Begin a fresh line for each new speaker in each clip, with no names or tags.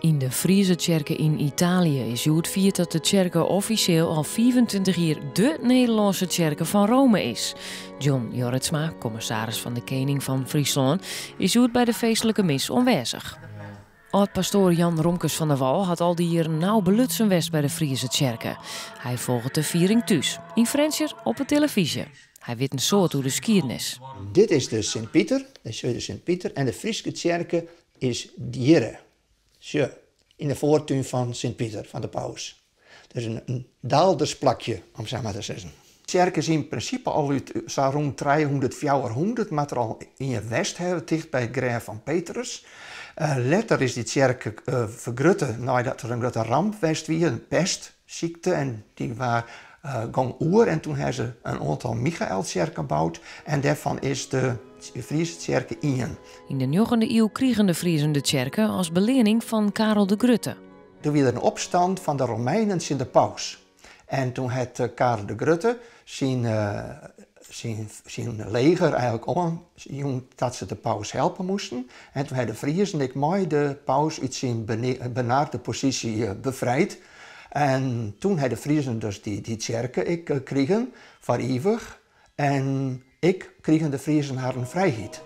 In de Friese Tjerke in Italië is het viert dat de Tjerke officieel al 25 jaar de Nederlandse Tjerke van Rome is. John Jorritsma, commissaris van de Koning van Friesland, is het bij de feestelijke mis aanwezig. Oud-pastoor Jan Romkes van der Wal had al die jaren nauw belutsen west bij de Friese Tjerke. Hij volgt de viering thuis, in Frenscher op de televisie. Hij weet een soort hoe de skiernis.
Dit is de Sint-Pieter, de Sint-Pieter, en de Friese Tjerke is dieren. Zo, in de voortuin van Sint-Pieter, van de paus. Dus een daaldersplakje, om zo maar te zeggen. De Tjerke is in principe al uit zo rond 300, 400, maar er al in je west hebben, dicht bij het graaf van Petrus. Later is die Tjerke vergrutten nadat er een grote ramp was, een pestziekte, en die was gang oer. En toen hebben ze een aantal Michael-Tjerken gebouwd en daarvan is de Friese Tjerke één.
In de 9e eeuw kregen de Friesen de Tjerke als belening van Karel de Grutte.
Toen was er een opstand van de Romeinen in de paus. En toen had Karel de Grutte zijn leger eigenlijk om dat ze de paus helpen moesten. En toen hadden de Friesen ik mooi de paus uit zijn benaarde positie bevrijd. En toen hadden de Friesen dus die Tjerke kregen voor eeuwig. En ik kregen de Friesen haar een vrijheid.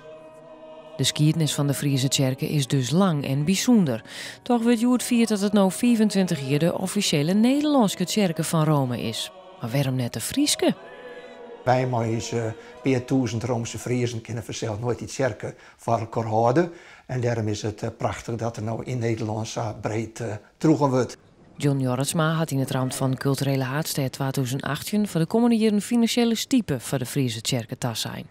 De skiernis van de Friese Tjerke is dus lang en bijzonder. Toch wordt het viert dat het nu 25 jaar de officiële Nederlandse Tjerke van Rome is. Maar waarom net de Frieske?
Wij mogen per 1000 Roomse Friesen kunnen vanzelf nooit die Tjerke voor elkaar houden. En daarom is het prachtig dat er nou in Nederland zo breed droegen wordt.
John Jorritsma had in het rand van Culturele Haardstad 2018 voor de komende jaren financiële stiepen voor de Friese Tjerke tas zijn.